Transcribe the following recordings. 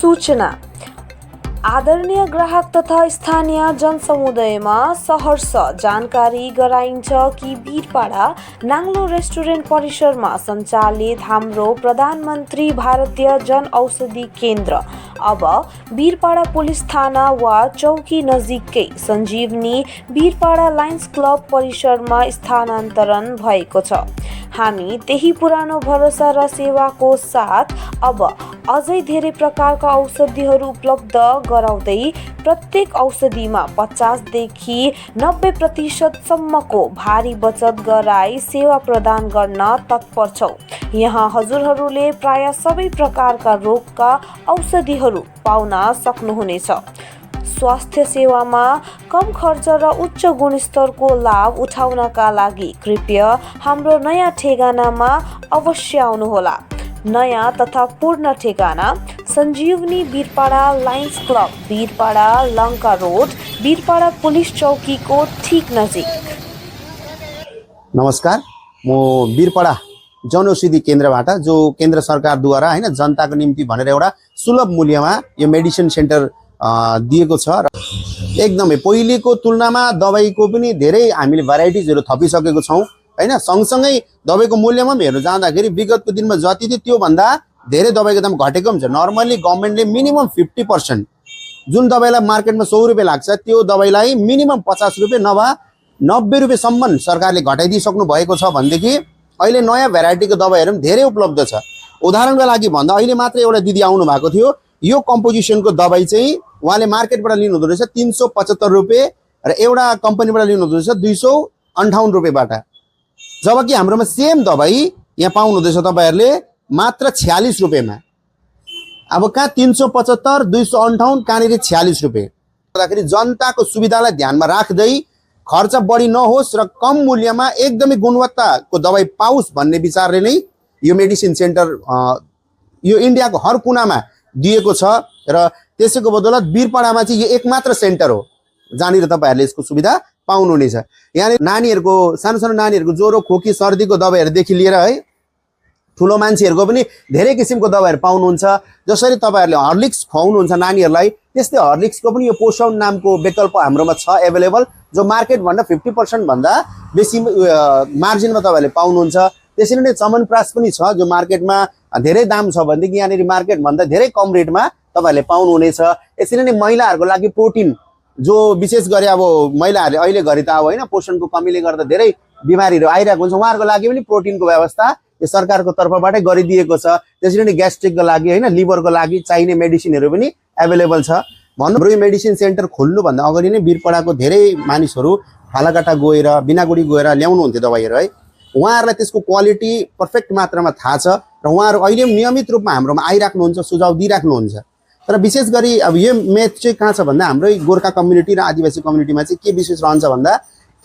सूचना। आदरणीय ग्राहक तथा स्थानीय जनसमुदायमा सहर्ष जानकारी गराइन्छ कि बीरपाडा नाङ्लो रेस्टुरेन्ट परिसरमा सञ्चालित हाम्रो प्रधानमन्त्री भारतीय जनऔषधि केन्द्र अब बीरपाडा पुलिस थाना वा चौकी नजिकै सञ्जीवनी बीरपाडा लायन्स क्लब परिसरमा स्थानान्तरण भएको छ। हामी त्यही पुरानो भरोसा र सेवाको साथ अब अझै धेरै प्रकारका औषधिहरू उपलब्ध गराउँदै प्रत्येक औषधिमा 50 देखि 90% सम्मको भारी बचत गराई सेवा प्रदान गर्न तत्पर छौँ। यहाँ हजुरहरूले प्राय सबै प्रकारका रोगका औषधिहरू पाउन सक्नुहुनेछ। स्वास्थ्य सेवामा कम खर्च र उच्च गुणस्तरको लाभ उठाउनका लागि कृपया हाम्रो नयाँ ठेगानामा अवश्य आउनुहोला। नयाँ तथा पूर्ण ठेगाना Sanjeevani Birpara lions club, Birpara Lanka road, Birpara police चौकीको ठीक नजिक। नमस्कार, म बीरपाडा जनऔषधि केन्द्रबाट जो केन्द्र सरकारद्वारा हैन जनताको निम्ति भनेर एउटा सुलभ मूल्यमा यो मेडिसिन सेन्टर दिएको छ र एकदमै पहिलेको तुलनामा दबाईको पनि धेरै हामीले भेराइटिजहरू थपिसकेको छौँ हैन। सँगसँगै दबाईको मूल्यमा पनि हेर्नु जाँदाखेरि विगतको दिनमा जति थियो त्यो भन्दा धेरै दबाईको दाम घटेको पनि छ। नर्मली गभर्नमेन्टले मिनिमम 50% जुन दबाईलाई मार्केटमा 100 रुपियाँ लाग्छ त्यो दबाईलाई मिनिमम 50 रुपियाँ नभए 90 रुपियाँसम्म सरकारले घटाइदिइसक्नु भएको छ भनेदेखि अहिले नयाँ भेराइटीको दबाईहरू पनि धेरै उपलब्ध छ। उदाहरणको लागि भन्दा अहिले मात्र एउटा दिदी आउनु भएको थियो, यो कम्पोजिसनको दबाई चाहिँ उहाँले मार्केटबाट लिनु हुँदो रहेछ 375 रुपियाँ र एउटा कम्पनीबाट लिनु हुँदो रहेछ 258 रुपियाँबाट, जबकि हाम्रोमा सेम दबाई यहाँ पाउनु हुँदैछ तपाईहरुले मात्र 46 रुपियाँमा। अब कहाँ 375 258 कहाँनिर 46 रुपियाँ। गर्दाखेरि जनताको सुविधालाई ध्यानमा राख्दै खर्च बढी नहोस् र कम मूल्यमा एकदमै गुणवत्ताको दबाई पाओस् भन्ने विचारले नै यो मेडिसिन सेन्टर यो इन्डियाको हर कुनामा दिएको छ र त्यसैको बदौलत बीरपाडामा चाहिँ यो एकमात्र सेन्टर हो जहाँनिर तपाईहरुले यसको सुविधा पाउनुहुनेछ। यहाँ नानीहरुको सानो सानो नानीहरुको ज्वरो खोकी सर्दीको दबाईहरुदेखि लिएर है ठुलो मान्छेहरुको पनि धेरै किसिमको दबाईहरु पाउनुहुन्छ। जसरी तपाईहरुले हर्लिक्स खुवाउनुहुन्छ नानीहरुलाई त्यस्तै हर्लिक्सको पनि यो पोषण नामको विकल्प हाम्रोमा छ एभेलेबल, जो मार्केट भन्दा 50% भन्दा बेसी मार्जिनमा तपाईहरुले पाउनुहुन्छ। त्यसरी नै चमनप्रास पनि छ जो मार्केटमा धेरै दाम छ भनेदेखि यहाँनिर मार्केट भन्दा धेरै कम रेटमा तपाईहरुले पाउनुहुनेछ। यसरी नै महिलाहरुको लागि प्रोटिन जो विशेष गरी अब महिलाहरूले अहिले घरि त अब होइन पोषणको कमीले गर्दा धेरै बिमारीहरू आइरहेको हुन्छ, उहाँहरूको लागि पनि प्रोटिनको व्यवस्था यो सरकारको तर्फबाटै गरिदिएको छ। त्यसरी नै ग्यास्ट्रिकको लागि होइन लिभरको लागि चाहिने मेडिसिनहरू पनि एभाइलेबल छ। भन्नु यो मेडिसिन सेन्टर खोल्नुभन्दा अगाडि नै बीरपाडाको धेरै मानिसहरू फालाकाटा गएर बिनागुडी गएर ल्याउनुहुन्थ्यो दबाईहरू है। उहाँहरूलाई त्यसको क्वालिटी पर्फेक्ट मात्रामा थाहा छ र उहाँहरू अहिले पनि नियमित रूपमा हाम्रोमा आइराख्नुहुन्छ, सुझाव दिइराख्नुहुन्छ। तर विशेष गरी अब यो मेच चाहिँ कहाँ छ भन्दा हाम्रै गोर्खा कम्युनिटी र आदिवासी कम्युनिटीमा चाहिँ के विशेष रहन्छ भन्दा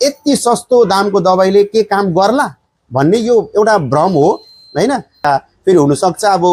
यति सस्तो दामको दबाईले के काम गर्ला भन्ने यो एउटा भ्रम हो हैन। फेरि हुनसक्छ अब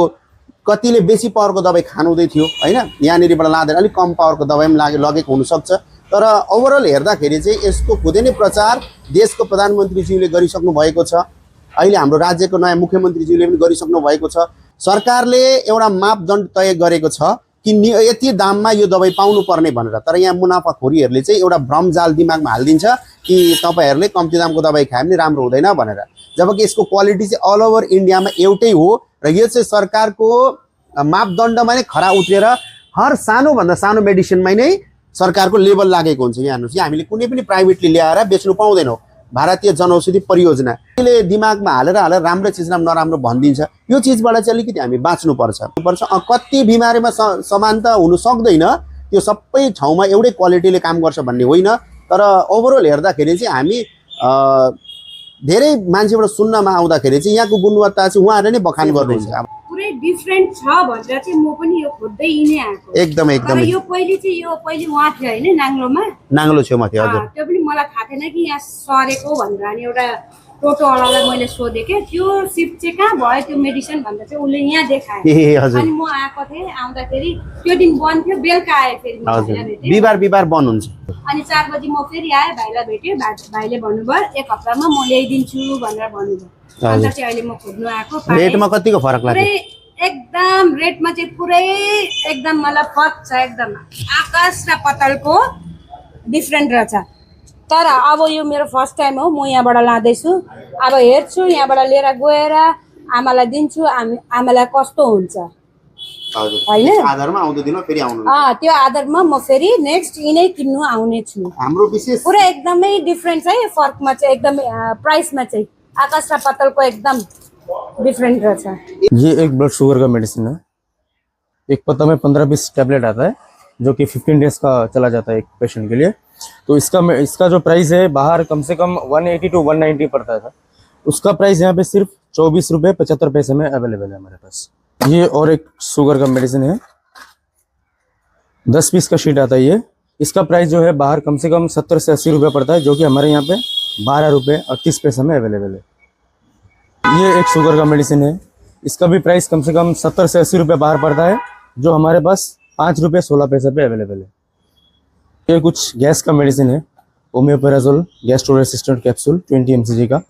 कतिले बेसी पावरको दबाई खानुहुँदै थियो हैन, यहाँनिरबाट लाँदैन अलिक कम पावरको दबाई पनि लगेको हुनसक्छ। तर ओभरअल हेर्दाखेरि चाहिँ यसको खुदै नै प्रचार देशको प्रधानमन्त्रीज्यूले गरिसक्नु भएको छ, अहिले हाम्रो राज्यको नयाँ मुख्यमन्त्रीज्यूले पनि गरिसक्नु भएको छ। सरकारले एउटा मापदण्ड तय गरेको छ कि यति दाममा यो दबाई पाउनु पर्ने भनेर, तर यहाँ मुनाफाखोरीहरूले चाहिँ एउटा भ्रमजाल दिमागमा हालिदिन्छ कि तपाईहरुले कम्ती दामको दबाई खाए पनि राम्रो हुँदैन भनेर, जबकि यसको क्वालिटी चाहिँ अल ओभर इन्डियामा एउटै हो र यो चाहिँ सरकारको मापदण्डमा नै खरा उत्रेर हर सानो भन्दा सानो मेडिसिनमै नै सरकारको लेभल लागेको हुन्छ। यहाँ हेर्नुस्, हामीले कुनै पनि प्राइभेटली ल्याएर बेच्नु पाउँदैनौँ। भारतीय जनऔषधि परियोजना यसले दिमागमा हालेर राम्रो चिजलाई नराम्रो भनिदिन्छ। यो चिजबाट चाहिँ अलिकति हामी बाँच्नुपर्छ। कति बिमारीमा समानता हुन सक्दैन, त्यो सबै ठाउँमा एउटै क्वालिटीले काम गर्छ भन्ने होइन। तर ओभरअल हेर्दाखेरि चाहिँ हामी धेरै मान्छेबाट सुन्नमा आउँदाखेरि चाहिँ यहाँको गुणवत्ता चाहिँ उहाँहरूले नै बखान गर्नुहुन्छ। पुरै डिफरेन्ट छ भनेर चाहिँ म पनि यो खोज्दै यिनै आएको। एकदमै एकदमै यो पहिले वहाँ थियो हैन नाङ्लोमा, नाङ्लो छेउमा थियो हजुर। त्यो पनि मलाई थाहा थिएन कि यहाँ सरेको भनेर। अनि एउटा टोटोवालालाई मैले सोधेँ के त्यो सिफ्ट चाहिँ कहाँ भयो त्यो मेडिसिन भन्दा चाहिँ उसले यहाँ देखायो। अनि म आएको थिएँ, आउँदाखेरि त्यो दिन बन्द थियो, बेलुका आएँ फेरि बिहिबार बन्द हुन्छ। अनि 4 बजी म फेरि आएँ, भाइलाई भेटेँ, भाइले भन्नुभयो 1 हप्तामा म ल्याइदिन्छु भनेर भन्नुभयो। अन्त चाहिँ अहिले म खोज्नु आएको। रेटमा कतिको फरक लाग्यो? एकदम रेटमा चाहिँ पुरै एकदम मलाई फरक छ, एकदम आकाश र पातालको डिफ्रेन्ट रहेछ। तर अब यो मेरो फर्स्ट टाइम हो, म यहाँबाट लाँदैछु। अब हेर्छु, यहाँबाट लिएर गएर आमालाई दिन्छु, आमालाई कस्तो हुन्छ होइन, आधारमा आउँदो दिनमा फेरि आउनु। त्यो आधारमा म फेरि नेक्स्ट यिनै किन्नु आउने छु। हाम्रो विशेष पुरा एकदमै डिफ्रेन्ट छ है, फर्कमा चाहिँ एकदम प्राइसमा चाहिँ आकाश र पातालको एकदम डिफरेंट रहता है। ये एक ब्लड शुगर का मेडिसिन है। एक पत्ता में 15-20 टैबलेट आता है जो कि 15 डेज का चला जाता है एक पेशेंट के लिए। तो इसका जो प्राइस है बाहर कम से कम 180 to 190 पड़ता था, उसका प्राइस यहाँ पे सिर्फ 24 रुपये 75 पैसे में अवेलेबल है हमारे पास। ये और एक शुगर का मेडिसिन है, 10 पीस का शीट आता है ये। इसका प्राइस जो है बाहर कम से कम 70 से 80 रुपये पड़ता है, जो कि हमारे यहाँ पे 12 रुपये और 30 पैसे में अवेलेबल है। ये एक शुगर का मेडिसिन है, इसका भी प्राइस कम से कम 70 से 80 रुपये बाहर पड़ता है, जो हमारे पास 5 रुपये 16 पैसे पे अवेलेबल है। ये कुछ गैस का मेडिसिन है, ओमेपेराजोल गैस्ट्रो रेसिस्टेंट कैप्सूल 20 mcg का।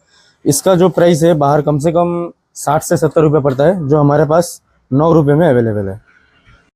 इसका जो प्राइस है बाहर कम से कम 60 से 70 रुपये पड़ता है, जो हमारे पास 9 रुपये में अवेलेबल है।